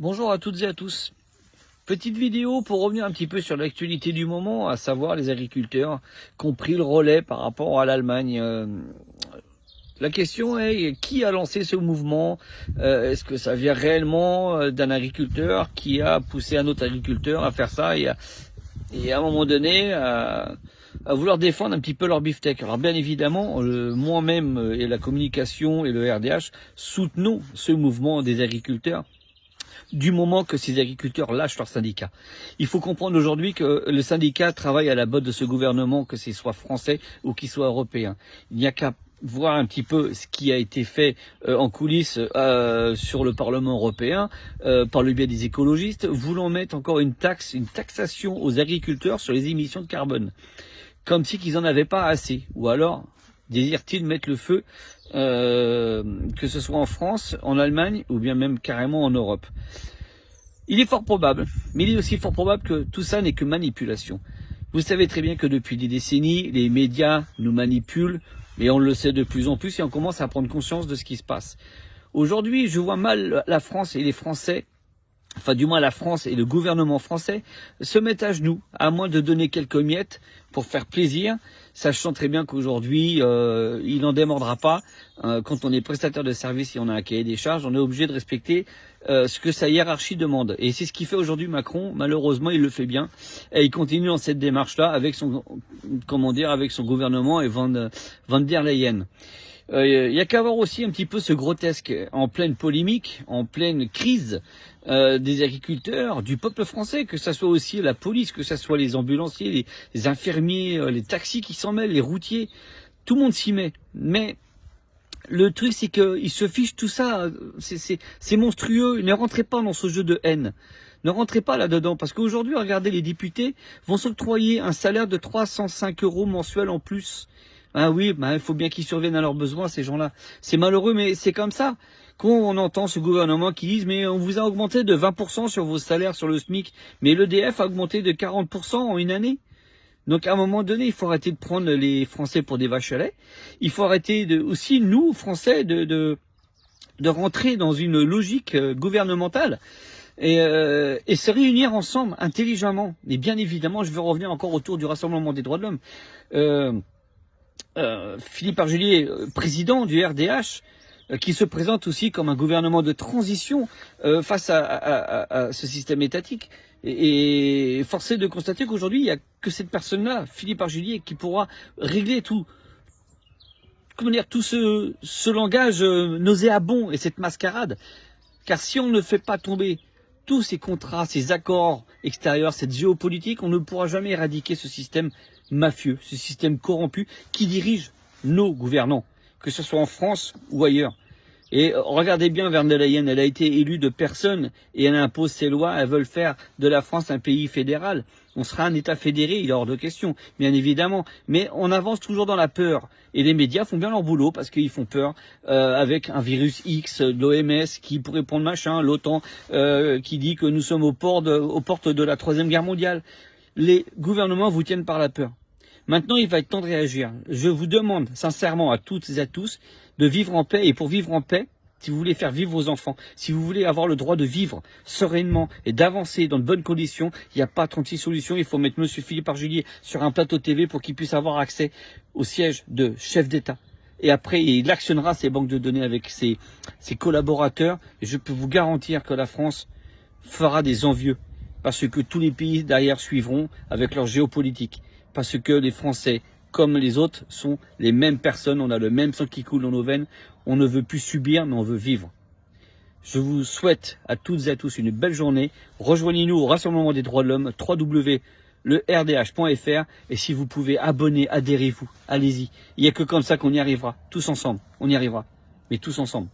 Bonjour à toutes et à tous. Petite vidéo pour revenir un petit peu sur l'actualité du moment, à savoir les agriculteurs qui ont pris le relais par rapport à l'Allemagne. La question est, qui a lancé ce mouvement? Est-ce que ça vient réellement d'un agriculteur qui a poussé un autre agriculteur à faire ça et à un moment donné à vouloir défendre un petit peu leur beefsteak? Alors bien évidemment, moi-même et la communication et le RDH soutenons ce mouvement des agriculteurs, du moment que ces agriculteurs lâchent leur syndicat. Il faut comprendre aujourd'hui que le syndicat travaille à la botte de ce gouvernement, que ce soit français ou qu'il soit européen. Il n'y a qu'à voir un petit peu ce qui a été fait en coulisses sur le Parlement européen par le biais des écologistes, voulant mettre encore une taxation aux agriculteurs sur les émissions de carbone, comme si qu'ils en avaient pas assez, ou alors désirent-ils mettre le feu, que ce soit en France, en Allemagne ou bien même carrément en Europe. Il est fort probable, mais il est aussi fort probable que tout ça n'est que manipulation. Vous savez très bien que depuis des décennies, les médias nous manipulent, et on le sait de plus en plus, et on commence à prendre conscience de ce qui se passe. Aujourd'hui, je vois mal la France et les Français, enfin du moins la France et le gouvernement français, se mettent à genoux, à moins de donner quelques miettes pour faire plaisir, sachant très bien qu'aujourd'hui, il n'en démordra pas. Quand on est prestataire de service et on a un cahier des charges, on est obligé de respecter ce que sa hiérarchie demande. Et c'est ce qu'il fait aujourd'hui Macron. Malheureusement, il le fait bien. Et il continue dans cette démarche-là avec son, avec son gouvernement et Van der Leyen. Il y a qu'à voir aussi un petit peu ce grotesque en pleine polémique, en pleine crise des agriculteurs, du peuple français, que ça soit aussi la police, que ça soit les ambulanciers, les infirmiers, les taxis qui s'en mêlent, les routiers, tout le monde s'y met. Mais le truc, c'est qu'ils se fichent tout ça, c'est monstrueux. Ne rentrez pas dans ce jeu de haine. Ne rentrez pas là-dedans, parce qu'aujourd'hui, regardez, les députés vont s'octroyer un salaire de 305 € mensuels en plus. Ah oui, il faut bien qu'ils surviennent à leurs besoins, ces gens-là. C'est malheureux, mais c'est comme ça. Quand on entend ce gouvernement qui dit, mais on vous a augmenté de 20% sur vos salaires sur le SMIC, mais l'EDF a augmenté de 40% en une année. Donc à un moment donné, il faut arrêter de prendre les Français pour des vaches à lait. Il faut arrêter aussi, nous, Français, de rentrer dans une logique gouvernementale et se réunir ensemble intelligemment. Et bien évidemment, je veux revenir encore autour du Rassemblement des droits de l'homme. Philippe Argelier, président du RDH, qui se présente aussi comme un gouvernement de transition face à ce système étatique. Et force est de constater qu'aujourd'hui, il n'y a que cette personne-là, Philippe Argelier, qui pourra régler tout ce langage nauséabond et cette mascarade. Car si on ne fait pas tomber tous ces contrats, ces accords extérieurs, cette géopolitique, on ne pourra jamais éradiquer ce système mafieux, ce système corrompu qui dirige nos gouvernants, que ce soit en France ou ailleurs. Et regardez bien Van der Leyen, elle a été élue de personne et elle impose ses lois, elles veulent faire de la France un pays fédéral. On sera un État fédéré, il est hors de question, bien évidemment. Mais on avance toujours dans la peur. Et les médias font bien leur boulot parce qu'ils font peur avec un virus X, l'OMS qui pourrait prendre machin, l'OTAN qui dit que nous sommes aux portes de la 3e guerre mondiale. Les gouvernements vous tiennent par la peur. Maintenant, il va être temps de réagir. Je vous demande sincèrement à toutes et à tous de vivre en paix. Et pour vivre en paix, si vous voulez faire vivre vos enfants, si vous voulez avoir le droit de vivre sereinement et d'avancer dans de bonnes conditions, il n'y a pas 36 solutions. Il faut mettre M. Philippe Argelier sur un plateau TV pour qu'il puisse avoir accès au siège de chef d'État. Et après, il actionnera ses banques de données avec ses collaborateurs. Et je peux vous garantir que la France fera des envieux, parce que tous les pays derrière suivront avec leur géopolitique. Parce que les Français, comme les autres, sont les mêmes personnes, on a le même sang qui coule dans nos veines, on ne veut plus subir, mais on veut vivre. Je vous souhaite à toutes et à tous une belle journée. Rejoignez-nous au Rassemblement des droits de l'homme, www.lerdh.fr, et si vous pouvez abonner, adhérez-vous, allez-y. Il n'y a que comme ça qu'on y arrivera, tous ensemble, on y arrivera, mais tous ensemble.